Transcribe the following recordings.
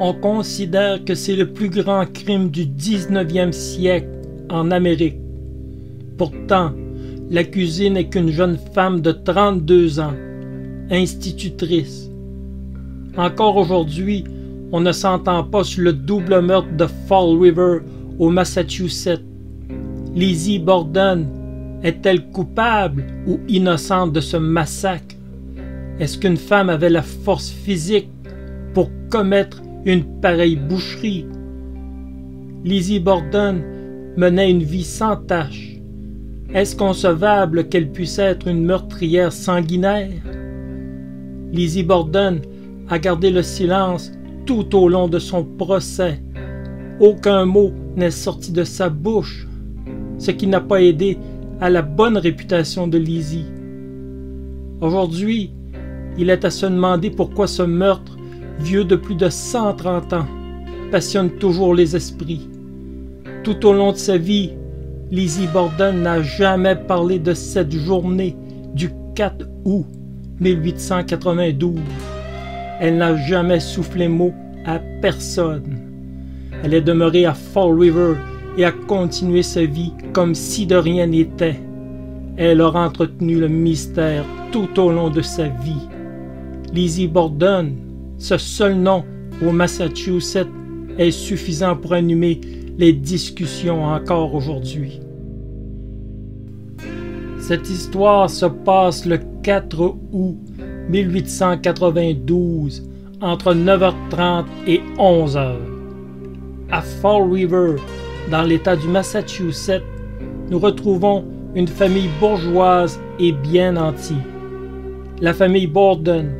On considère que c'est le plus grand crime du 19e siècle en Amérique. Pourtant, l'accusée n'est qu'une jeune femme de 32 ans, institutrice. Encore aujourd'hui, on ne s'entend pas sur le double meurtre de Fall River au Massachusetts. Lizzie Borden est-elle coupable ou innocente de ce massacre? Est-ce qu'une femme avait la force physique pour commettre une pareille boucherie? Lizzie Borden menait une vie sans tache. Est-ce concevable qu'elle puisse être une meurtrière sanguinaire? Lizzie Borden a gardé le silence tout au long de son procès. Aucun mot n'est sorti de sa bouche, ce qui n'a pas aidé à la bonne réputation de Lizzie. Aujourd'hui, il est à se demander pourquoi ce meurtre, vieux de plus de 130 ans, passionne toujours les esprits. Tout au long de sa vie, Lizzie Borden n'a jamais parlé de cette journée du 4 août 1892. Elle n'a jamais soufflé mot à personne. Elle est demeurée à Fall River et a continué sa vie comme si de rien n'était. Elle aura entretenu le mystère tout au long de sa vie. Lizzie Borden, ce seul nom au Massachusetts, est suffisant pour animer les discussions encore aujourd'hui. Cette histoire se passe le 4 août 1892 entre 9h30 et 11h. À Fall River, dans l'État du Massachusetts, nous retrouvons une famille bourgeoise et bien nantie. La famille Borden,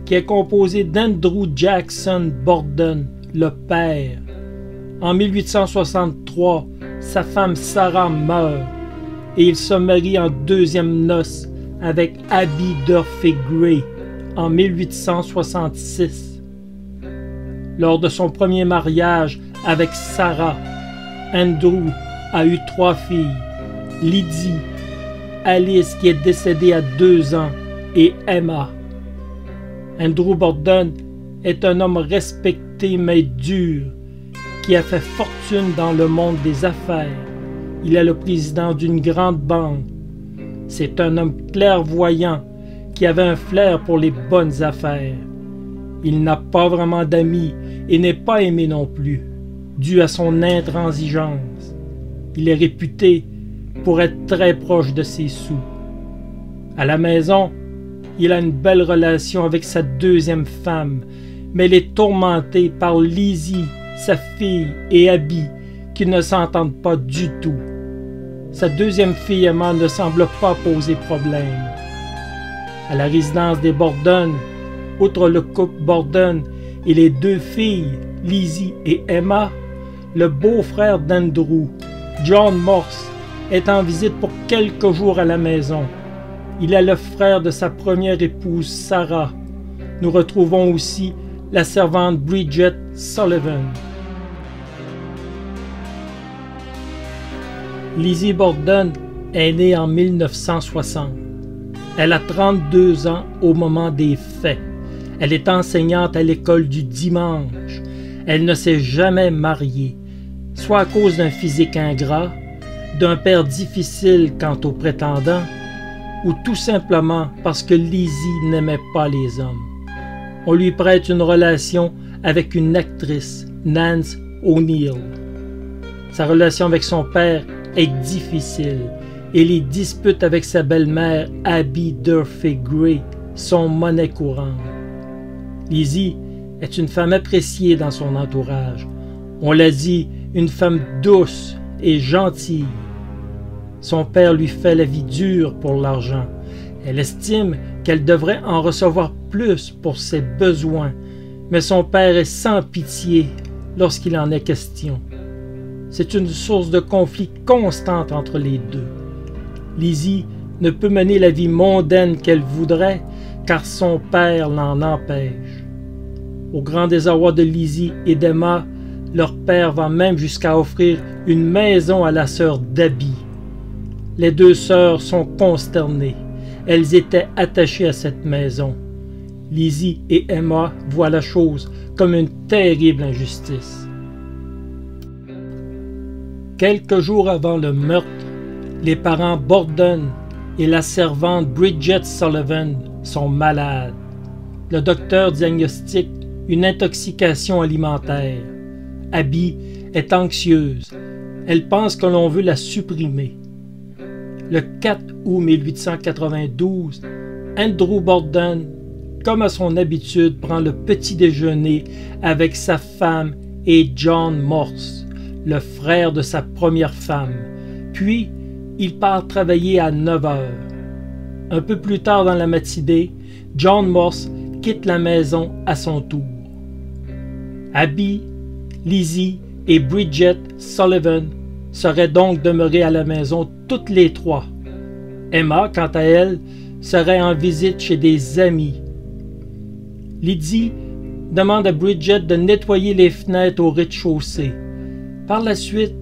qui est composée d'Andrew Jackson Borden, le père. En 1863, sa femme Sarah meurt et il se marie en deuxième noces avec Abby Durfee Gray en 1866. Lors de son premier mariage avec Sarah, Andrew a eu 3 filles, Lydie, Alice qui est décédée à 2 ans et Emma. Andrew Borden est un homme respecté mais dur qui a fait fortune dans le monde des affaires. Il est le président d'une grande banque. C'est un homme clairvoyant qui avait un flair pour les bonnes affaires. Il n'a pas vraiment d'amis et n'est pas aimé non plus, dû à son intransigeance. Il est réputé pour être très proche de ses sous. À la maison, il a une belle relation avec sa deuxième femme, mais elle est tourmentée par Lizzie, sa fille, et Abby, qui ne s'entendent pas du tout. Sa deuxième fille, Emma, ne semble pas poser problème. À la résidence des Borden, outre le couple Borden et les 2 filles, Lizzie et Emma, le beau-frère d'Andrew, John Morse, est en visite pour quelques jours à la maison. Il est le frère de sa première épouse, Sarah. Nous retrouvons aussi la servante Bridget Sullivan. Lizzie Borden est née en 1960. Elle a 32 ans au moment des faits. Elle est enseignante à l'école du dimanche. Elle ne s'est jamais mariée, soit à cause d'un physique ingrat, d'un père difficile quant aux prétendants, ou tout simplement parce que Lizzie n'aimait pas les hommes. On lui prête une relation avec une actrice, Nance O'Neill. Sa relation avec son père est difficile et les disputes avec sa belle-mère, Abby Durfee Gray, sont monnaie courante. Lizzie est une femme appréciée dans son entourage. On l'a dit, une femme douce et gentille. Son père lui fait la vie dure pour l'argent. Elle estime qu'elle devrait en recevoir plus pour ses besoins, mais son père est sans pitié lorsqu'il en est question. C'est une source de conflit constante entre les deux. Lizzie ne peut mener la vie mondaine qu'elle voudrait, car son père l'en empêche. Au grand désarroi de Lizzie et d'Emma, leur père va même jusqu'à offrir une maison à la sœur d'Abby. Les 2 sœurs sont consternées. Elles étaient attachées à cette maison. Lizzie et Emma voient la chose comme une terrible injustice. Quelques jours avant le meurtre, les parents Borden et la servante Bridget Sullivan sont malades. Le docteur diagnostique une intoxication alimentaire. Abby est anxieuse. Elle pense que l'on veut la supprimer. Le 4 août 1892, Andrew Borden, comme à son habitude, prend le petit déjeuner avec sa femme et John Morse, le frère de sa première femme. Puis, il part travailler à 9 heures. Un peu plus tard dans la matinée, John Morse quitte la maison à son tour. Abby, Lizzie et Bridget Sullivan seraient donc demeurées à la maison toutes les trois. Emma, quant à elle, serait en visite chez des amis. Lizzie demande à Bridget de nettoyer les fenêtres au rez-de-chaussée. Par la suite,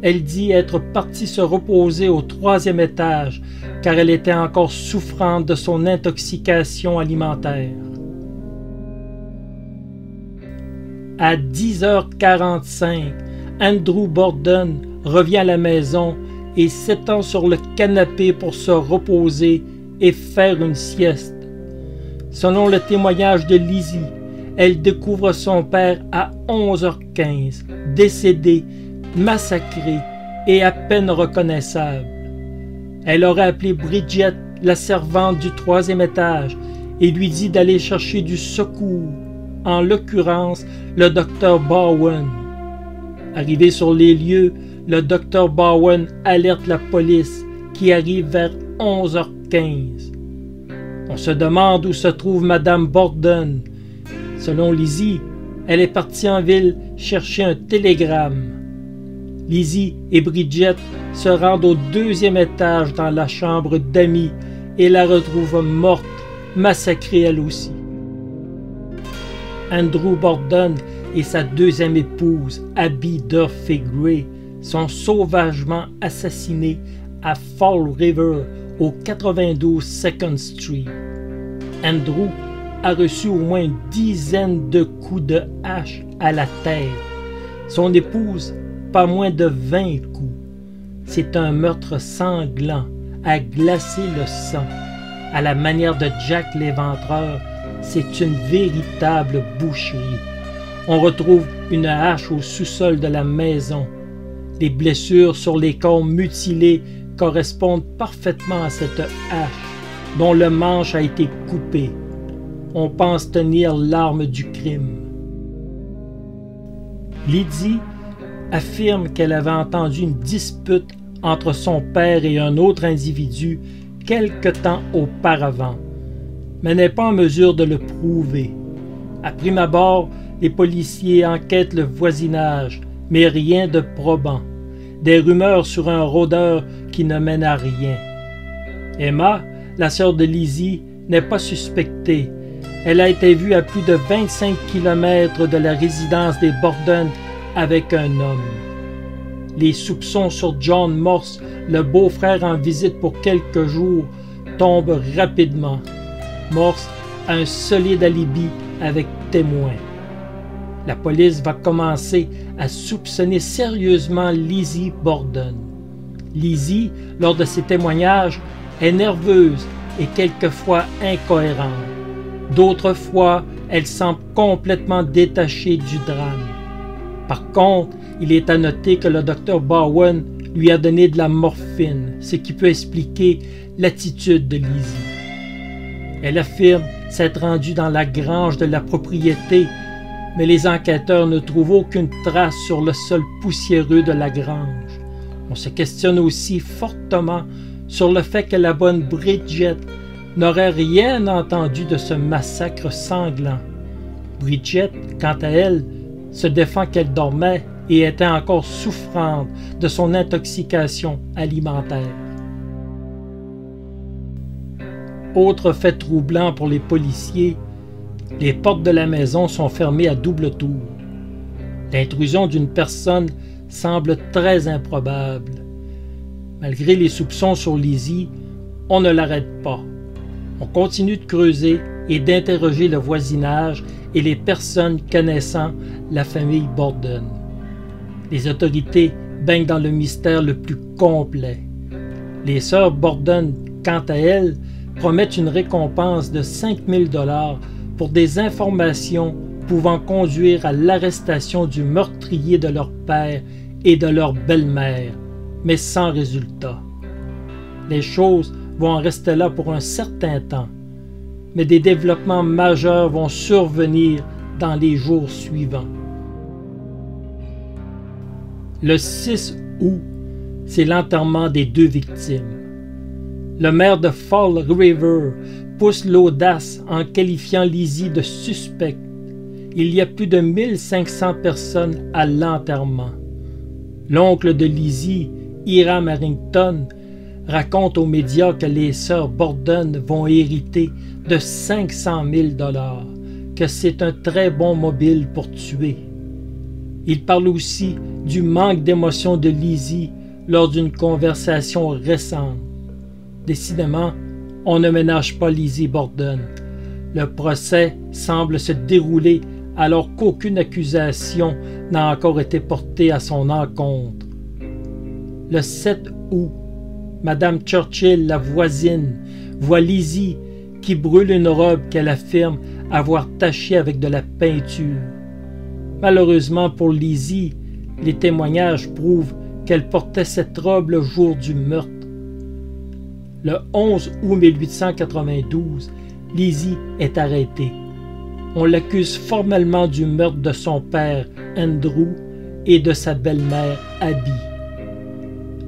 elle dit être partie se reposer au 3e étage car elle était encore souffrante de son intoxication alimentaire. À 10h45, Andrew Borden revient à la maison et s'étend sur le canapé pour se reposer et faire une sieste. Selon le témoignage de Lizzie, elle découvre son père à 11h15, décédé, massacré et à peine reconnaissable. Elle aurait appelé Bridget, la servante du 3e étage, et lui dit d'aller chercher du secours, en l'occurrence le docteur Bowen. Arrivé sur les lieux, le docteur Bowen alerte la police qui arrive vers 11h15. On se demande où se trouve Madame Borden. Selon Lizzie, elle est partie en ville chercher un télégramme. Lizzie et Bridget se rendent au 2e étage dans la chambre d'Amy et la retrouvent morte, massacrée elle aussi. Andrew Borden et sa 2e épouse, Abby Durfee Gray, sont sauvagement assassinés à Fall River, au 92 2nd Street. Andrew a reçu au moins une dizaine de coups de hache à la tête. Son épouse, pas moins de 20 coups. C'est un meurtre sanglant, à glacer le sang. À la manière de Jack l'Éventreur, c'est une véritable boucherie. On retrouve une hache au sous-sol de la maison. Les blessures sur les corps mutilés correspondent parfaitement à cette hache, dont le manche a été coupé. On pense tenir l'arme du crime. Lizzie affirme qu'elle avait entendu une dispute entre son père et un autre individu quelque temps auparavant, mais n'est pas en mesure de le prouver. À prime abord, les policiers enquêtent le voisinage, mais rien de probant. Des rumeurs sur un rôdeur qui ne mène à rien. Emma, la sœur de Lizzie, n'est pas suspectée. Elle a été vue à plus de 25 km de la résidence des Borden avec un homme. Les soupçons sur John Morse, le beau-frère en visite pour quelques jours, tombent rapidement. Morse a un solide alibi avec témoins. La police va commencer à soupçonner sérieusement Lizzie Borden. Lizzie, lors de ses témoignages, est nerveuse et quelquefois incohérente. D'autres fois, elle semble complètement détachée du drame. Par contre, il est à noter que le docteur Bowen lui a donné de la morphine, ce qui peut expliquer l'attitude de Lizzie. Elle affirme s'être rendue dans la grange de la propriété, mais les enquêteurs ne trouvent aucune trace sur le sol poussiéreux de la grange. On se questionne aussi fortement sur le fait que la bonne Bridget n'aurait rien entendu de ce massacre sanglant. Bridget, quant à elle, se défend qu'elle dormait et était encore souffrante de son intoxication alimentaire. Autre fait troublant pour les policiers, les portes de la maison sont fermées à double tour. L'intrusion d'une personne semble très improbable. Malgré les soupçons sur Lizzie, on ne l'arrête pas. On continue de creuser et d'interroger le voisinage et les personnes connaissant la famille Borden. Les autorités baignent dans le mystère le plus complet. Les sœurs Borden, quant à elles, promettent une récompense de 5 000 $ pour des informations pouvant conduire à l'arrestation du meurtrier de leur père et de leur belle-mère, mais sans résultat. Les choses vont en rester là pour un certain temps, mais des développements majeurs vont survenir dans les jours suivants. Le 6 août, c'est l'enterrement des 2 victimes. Le maire de Fall River pousse l'audace en qualifiant Lizzie de suspecte. Il y a plus de 1500 personnes à l'enterrement. L'oncle de Lizzie, Hiram Harrington, raconte aux médias que les sœurs Borden vont hériter de 500 000 $, que c'est un très bon mobile pour tuer. Il parle aussi du manque d'émotion de Lizzie lors d'une conversation récente. Décidément, on ne ménage pas Lizzie Borden. Le procès semble se dérouler alors qu'aucune accusation n'a encore été portée à son encontre. Le 7 août, Madame Churchill, la voisine, voit Lizzie qui brûle une robe qu'elle affirme avoir tachée avec de la peinture. Malheureusement pour Lizzie, les témoignages prouvent qu'elle portait cette robe le jour du meurtre. Le 11 août 1892, Lizzie est arrêtée. On l'accuse formellement du meurtre de son père, Andrew, et de sa belle-mère, Abby.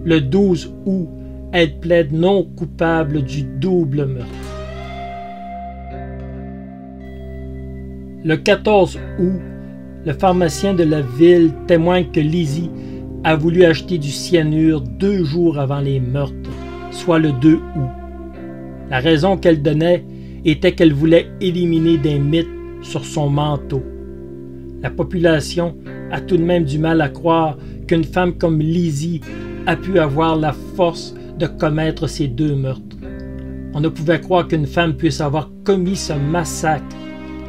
Le 12 août, elle plaide non coupable du double meurtre. Le 14 août, le pharmacien de la ville témoigne que Lizzie a voulu acheter du cyanure 2 jours avant les meurtres, soit le 2 août. La raison qu'elle donnait était qu'elle voulait éliminer des mythes sur son manteau. La population a tout de même du mal à croire qu'une femme comme Lizzie a pu avoir la force de commettre ces 2 meurtres. On ne pouvait croire qu'une femme puisse avoir commis ce massacre.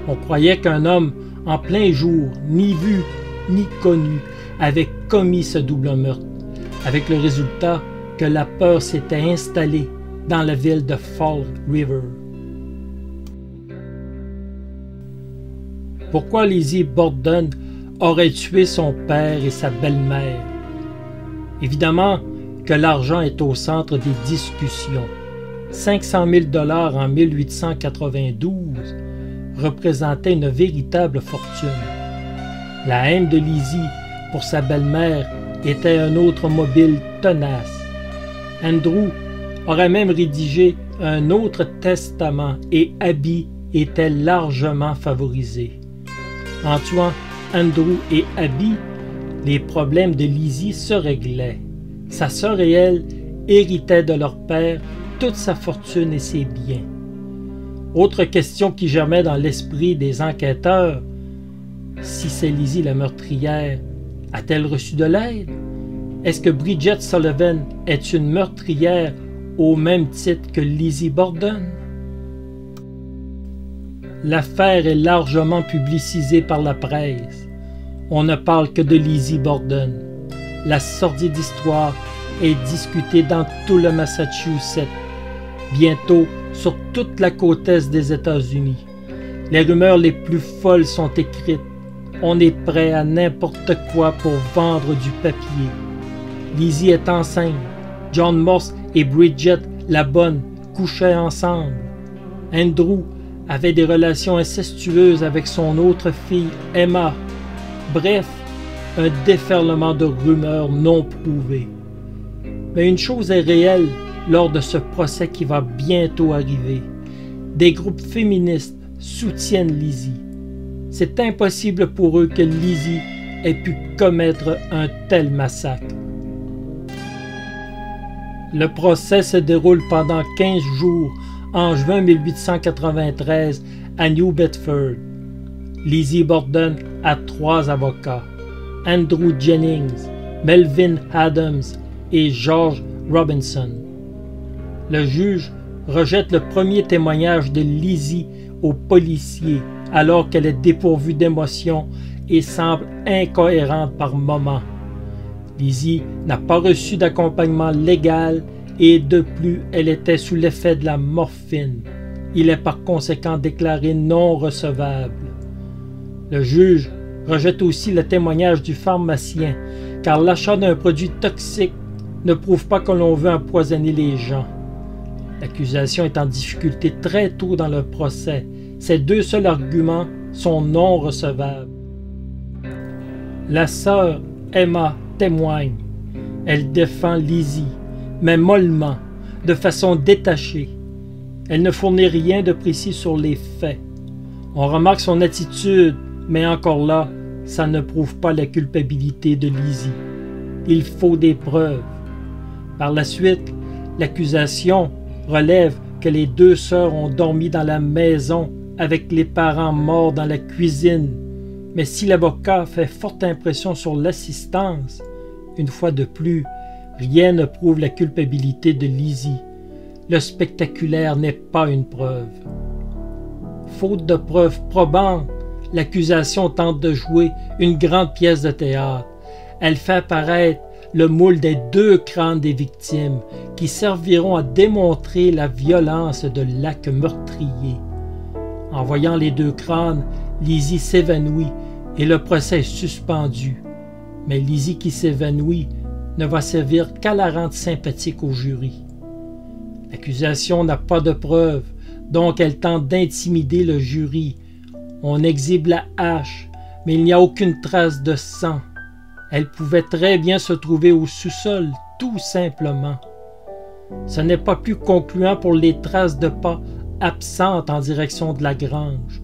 On croyait qu'un homme en plein jour, ni vu ni connu, avait commis ce double meurtre, avec le résultat que la peur s'était installée dans la ville de Fall River. Pourquoi Lizzie Borden aurait tué son père et sa belle-mère? Évidemment que l'argent est au centre des discussions. 500 000 $ en 1892 représentait une véritable fortune. La haine de Lizzie pour sa belle-mère était un autre mobile tenace. Andrew aurait même rédigé un autre testament et Abby était largement favorisée. En tuant Andrew et Abby, les problèmes de Lizzie se réglaient. Sa sœur et elle héritaient de leur père toute sa fortune et ses biens. Autre question qui germait dans l'esprit des enquêteurs, si c'est Lizzie la meurtrière, a-t-elle reçu de l'aide? Est-ce que Bridget Sullivan est une meurtrière au même titre que Lizzie Borden? L'affaire est largement publicisée par la presse. On ne parle que de Lizzie Borden. La sordide histoire est discutée dans tout le Massachusetts, bientôt sur toute la côte est des États-Unis. Les rumeurs les plus folles sont écrites. On est prêt à n'importe quoi pour vendre du papier. Lizzie est enceinte. John Morse et Bridget, la bonne, couchaient ensemble. Andrew avait des relations incestueuses avec son autre fille, Emma. Bref, un déferlement de rumeurs non prouvées. Mais une chose est réelle lors de ce procès qui va bientôt arriver. Des groupes féministes soutiennent Lizzie. C'est impossible pour eux que Lizzie ait pu commettre un tel massacre. Le procès se déroule pendant 15 jours en juin 1893 à New Bedford. Lizzie Borden a 3 avocats, Andrew Jennings, Melvin Adams et George Robinson. Le juge rejette le premier témoignage de Lizzie aux policiers alors qu'elle est dépourvue d'émotions et semble incohérente par moments. Lizzie n'a pas reçu d'accompagnement légal et de plus, elle était sous l'effet de la morphine. Il est par conséquent déclaré non recevable. Le juge rejette aussi le témoignage du pharmacien, car l'achat d'un produit toxique ne prouve pas que l'on veut empoisonner les gens. L'accusation est en difficulté très tôt dans le procès. Ces deux seuls arguments sont non recevables. La sœur Emma témoigne. Elle défend Lizzie, mais mollement, de façon détachée. Elle ne fournit rien de précis sur les faits. On remarque son attitude, mais encore là, ça ne prouve pas la culpabilité de Lizzie. Il faut des preuves. Par la suite, l'accusation relève que les deux sœurs ont dormi dans la maison avec les parents morts dans la cuisine. Mais si l'avocat fait forte impression sur l'assistance, une fois de plus, rien ne prouve la culpabilité de Lizzie. Le spectaculaire n'est pas une preuve. Faute de preuves probantes, l'accusation tente de jouer une grande pièce de théâtre. Elle fait apparaître le moule des deux crânes des victimes qui serviront à démontrer la violence de l'acte meurtrier. En voyant les deux crânes, Lizzie s'évanouit et le procès est suspendu. Mais Lizzie qui s'évanouit ne va servir qu'à la rendre sympathique au jury. L'accusation n'a pas de preuves, donc elle tente d'intimider le jury. On exhibe la hache, mais il n'y a aucune trace de sang. Elle pouvait très bien se trouver au sous-sol, tout simplement. Ce n'est pas plus concluant pour les traces de pas absentes en direction de la grange.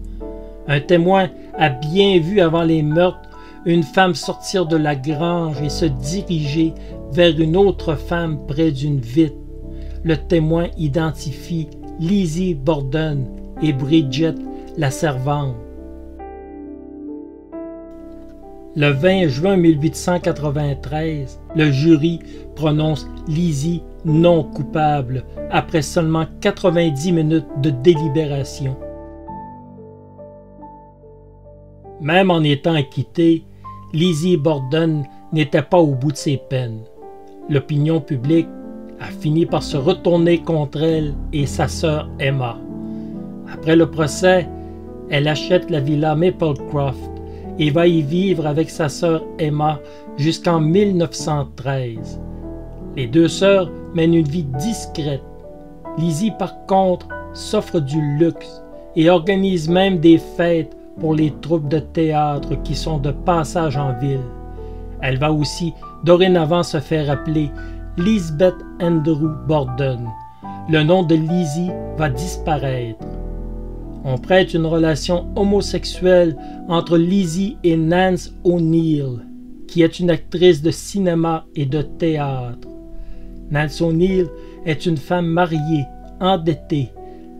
Un témoin a bien vu avant les meurtres une femme sortir de la grange et se diriger vers une autre femme près d'une vitre. Le témoin identifie Lizzie Borden et Bridget, la servante. Le 20 juin 1893, le jury prononce Lizzie non coupable après seulement 90 minutes de délibération. Même en étant acquittée, Lizzie Borden n'était pas au bout de ses peines. L'opinion publique a fini par se retourner contre elle et sa sœur Emma. Après le procès, elle achète la villa Maplecroft et va y vivre avec sa sœur Emma jusqu'en 1913. Les deux sœurs mènent une vie discrète. Lizzie, par contre, s'offre du luxe et organise même des fêtes pour les troupes de théâtre qui sont de passage en ville. Elle va aussi dorénavant se faire appeler Lisbeth Andrew Borden. Le nom de Lizzie va disparaître. On prête une relation homosexuelle entre Lizzie et Nance O'Neill, qui est une actrice de cinéma et de théâtre. Nance O'Neill est une femme mariée, endettée,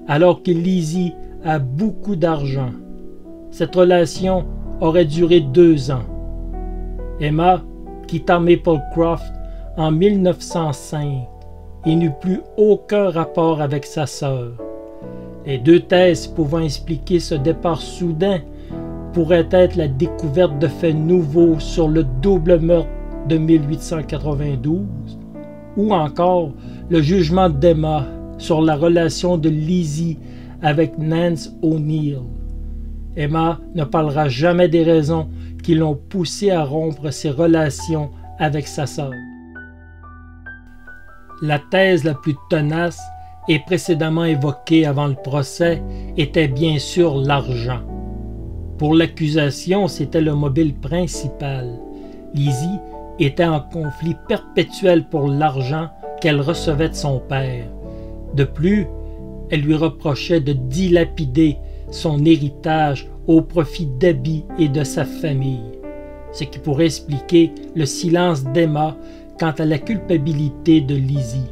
alors que Lizzie a beaucoup d'argent. Cette relation aurait duré 2 ans. Emma quitta Maplecroft en 1905 et n'eut plus aucun rapport avec sa sœur. Les deux thèses pouvant expliquer ce départ soudain pourraient être la découverte de faits nouveaux sur le double meurtre de 1892 ou encore le jugement d'Emma sur la relation de Lizzie avec Nance O'Neill. Emma ne parlera jamais des raisons qui l'ont poussée à rompre ses relations avec sa sœur. La thèse la plus tenace et précédemment évoquée avant le procès était bien sûr l'argent. Pour l'accusation, c'était le mobile principal. Lizzie était en conflit perpétuel pour l'argent qu'elle recevait de son père. De plus, elle lui reprochait de dilapider son héritage au profit d'Abby et de sa famille, ce qui pourrait expliquer le silence d'Emma quant à la culpabilité de Lizzie.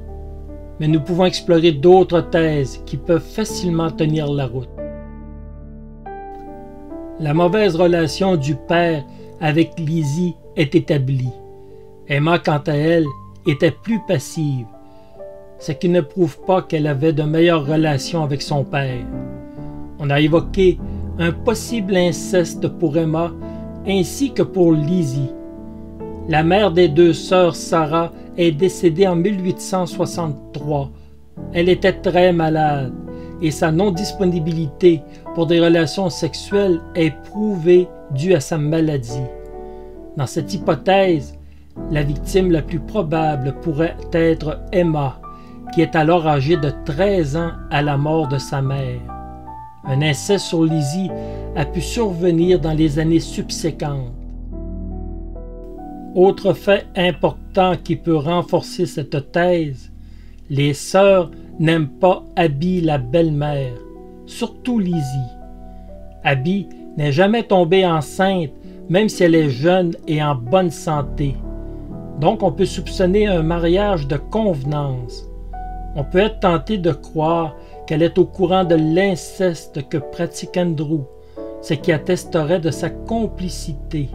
Mais nous pouvons explorer d'autres thèses qui peuvent facilement tenir la route. La mauvaise relation du père avec Lizzie est établie. Emma, quant à elle, était plus passive, ce qui ne prouve pas qu'elle avait de meilleures relations avec son père. On a évoqué un possible inceste pour Emma ainsi que pour Lizzie. La mère des deux sœurs, Sarah, est décédée en 1863. Elle était très malade et sa non-disponibilité pour des relations sexuelles est prouvée due à sa maladie. Dans cette hypothèse, la victime la plus probable pourrait être Emma, qui est alors âgée de 13 ans à la mort de sa mère. Un inceste sur Lizzie a pu survenir dans les années subséquentes. Autre fait important qui peut renforcer cette thèse, les sœurs n'aiment pas Abby la belle-mère, surtout Lizzie. Abby n'est jamais tombée enceinte, même si elle est jeune et en bonne santé. Donc on peut soupçonner un mariage de convenance. On peut être tenté de croire qu'elle est au courant de l'inceste que pratique Andrew, ce qui attesterait de sa complicité.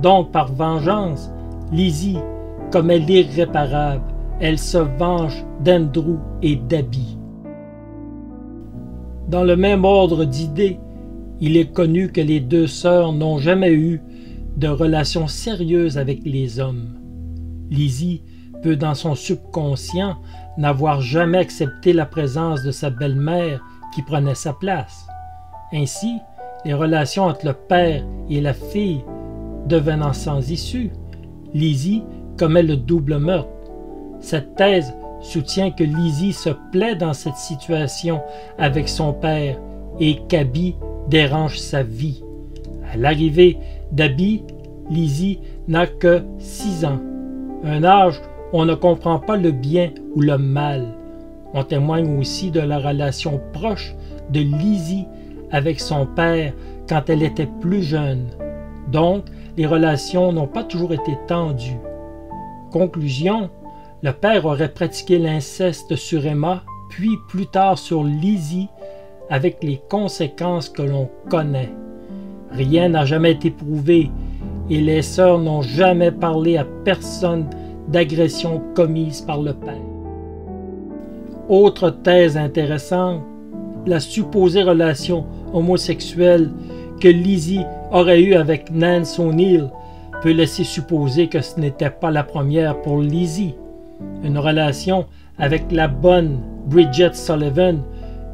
Donc par vengeance, Lizzie commet l'irréparable. Elle se venge d'Andrew et d'Abby. Dans le même ordre d'idées, il est connu que les deux sœurs n'ont jamais eu de relation sérieuse avec les hommes. Lizzie peut, dans son subconscient, n'avoir jamais accepté la présence de sa belle-mère qui prenait sa place. Ainsi, les relations entre le père et la fille devenant sans issue, Lizzie commet le double meurtre. Cette thèse soutient que Lizzie se plaît dans cette situation avec son père et qu'Abby dérange sa vie. À l'arrivée d'Abby, Lizzie n'a que 6 ans, un âge où on ne comprend pas le bien ou le mal. On témoigne aussi de la relation proche de Lizzie avec son père quand elle était plus jeune. Donc, les relations n'ont pas toujours été tendues. Conclusion, le père aurait pratiqué l'inceste sur Emma, puis plus tard sur Lizzie, avec les conséquences que l'on connaît. Rien n'a jamais été prouvé et les sœurs n'ont jamais parlé à personne d'agression commise par le père. Autre thèse intéressante, la supposée relation homosexuelle que Lizzie aurait eue avec Nance O'Neill peut laisser supposer que ce n'était pas la première pour Lizzie. Une relation avec la bonne Bridget Sullivan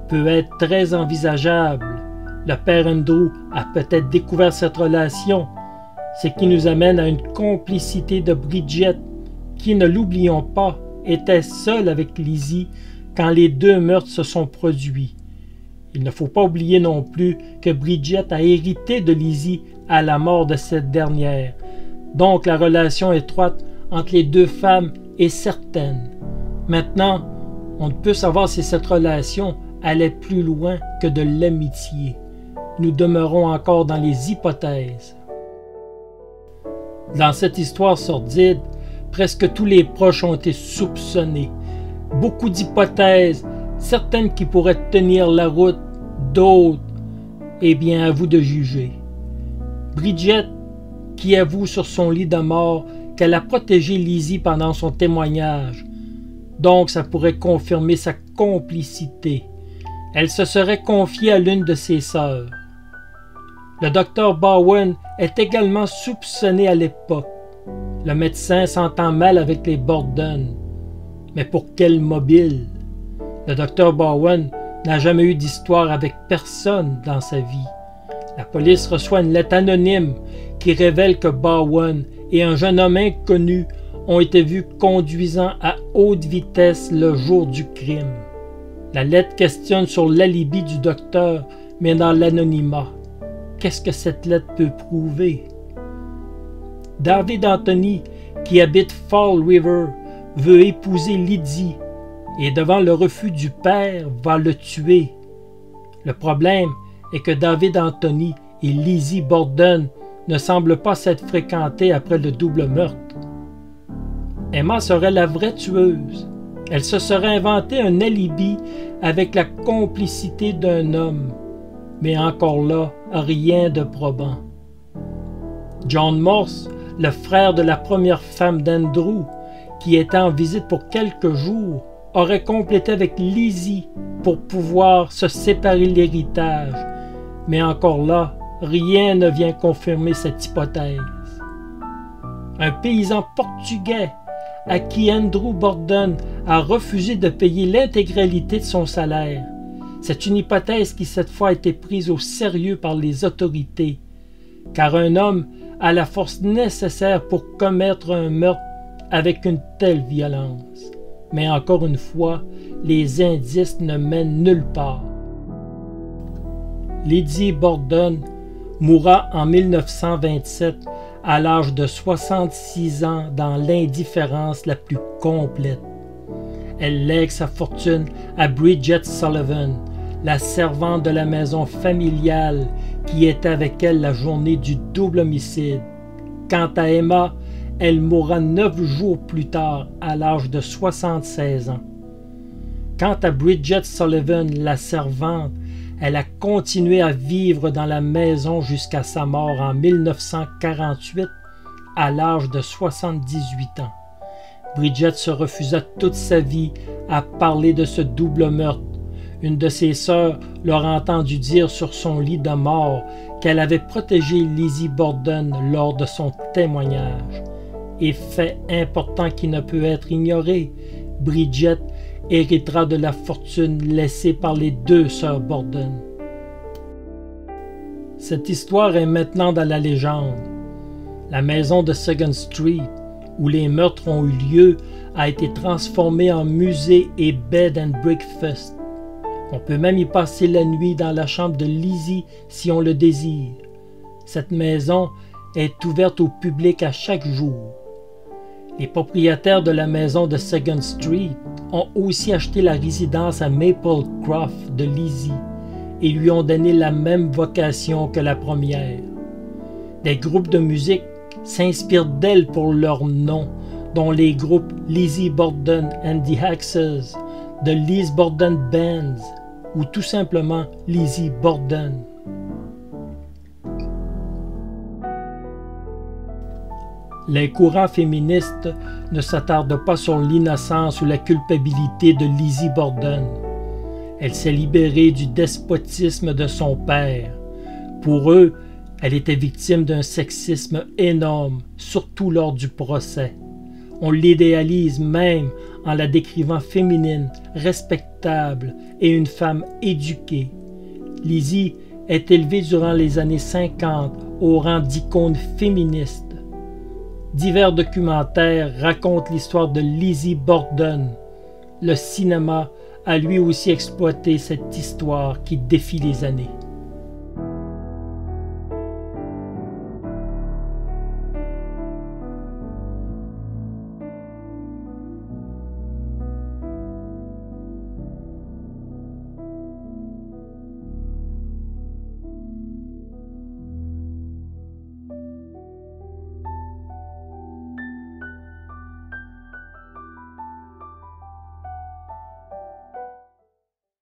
peut être très envisageable. Le père Andrew a peut-être découvert cette relation, ce qui nous amène à une complicité de Bridget, qui, ne l'oublions pas, était seule avec Lizzie quand les deux meurtres se sont produits. Il ne faut pas oublier non plus que Bridget a hérité de Lizzie à la mort de cette dernière. Donc la relation étroite entre les deux femmes est certaine. Maintenant, on ne peut savoir si cette relation allait plus loin que de l'amitié. Nous demeurons encore dans les hypothèses. Dans cette histoire sordide, presque tous les proches ont été soupçonnés. Beaucoup d'hypothèses, certaines qui pourraient tenir la route, d'autres, eh bien, à vous de juger. Bridget, qui avoue sur son lit de mort qu'elle a protégé Lizzie pendant son témoignage, donc ça pourrait confirmer sa complicité. Elle se serait confiée à l'une de ses sœurs. Le docteur Bowen est également soupçonné à l'époque. Le médecin s'entend mal avec les Borden. Mais pour quel mobile? Le docteur Bowen n'a jamais eu d'histoire avec personne dans sa vie. La police reçoit une lettre anonyme qui révèle que Bowen et un jeune homme inconnu ont été vus conduisant à haute vitesse le jour du crime. La lettre questionne sur l'alibi du docteur, mais dans l'anonymat. Qu'est-ce que cette lettre peut prouver? David Anthony, qui habite Fall River, veut épouser Lydie et devant le refus du père, va le tuer. Le problème est que David Anthony et Lizzie Borden ne semblent pas s'être fréquentés après le double meurtre. Emma serait la vraie tueuse. Elle se serait inventé un alibi avec la complicité d'un homme. Mais encore là, rien de probant. John Morse, le frère de la première femme d'Andrew, qui était en visite pour quelques jours, aurait complété avec Lizzie pour pouvoir se séparer de l'héritage, mais encore là, rien ne vient confirmer cette hypothèse. Un paysan portugais à qui Andrew Borden a refusé de payer l'intégralité de son salaire. C'est une hypothèse qui cette fois a été prise au sérieux par les autorités, car un homme a la force nécessaire pour commettre un meurtre avec une telle violence. Mais encore une fois, les indices ne mènent nulle part. Lizzie Borden mourra en 1927 à l'âge de 66 ans dans l'indifférence la plus complète. Elle lègue sa fortune à Bridget Sullivan, la servante de la maison familiale qui était avec elle la journée du double homicide. Quant à Emma, elle mourra 9 jours plus tard à l'âge de 76 ans. Quant à Bridget Sullivan, la servante, elle a continué à vivre dans la maison jusqu'à sa mort en 1948 à l'âge de 78 ans. Bridget se refusa toute sa vie à parler de ce double meurtre. Une de ses sœurs l'aura entendu dire sur son lit de mort qu'elle avait protégé Lizzie Borden lors de son témoignage. Et fait important qui ne peut être ignoré, Bridget héritera de la fortune laissée par les deux sœurs Borden. Cette histoire est maintenant dans la légende. La maison de Second Street, où les meurtres ont eu lieu, a été transformée en musée et bed and breakfast. On peut même y passer la nuit dans la chambre de Lizzie si on le désire. Cette maison est ouverte au public à chaque jour. Les propriétaires de la maison de Second Street ont aussi acheté la résidence à Maplecroft de Lizzie et lui ont donné la même vocation que la première. Des groupes de musique s'inspirent d'elle pour leur nom, dont les groupes Lizzie Borden and the Axes, The Liz Borden Bands ou tout simplement Lizzie Borden. Les courants féministes ne s'attardent pas sur l'innocence ou la culpabilité de Lizzie Borden. Elle s'est libérée du despotisme de son père. Pour eux, elle était victime d'un sexisme énorme, surtout lors du procès. On l'idéalise même en la décrivant féminine, respectable et une femme éduquée. Lizzie est élevée durant les années 50 au rang d'icône féministe. Divers documentaires racontent l'histoire de Lizzie Borden. Le cinéma a lui aussi exploité cette histoire qui défie les années.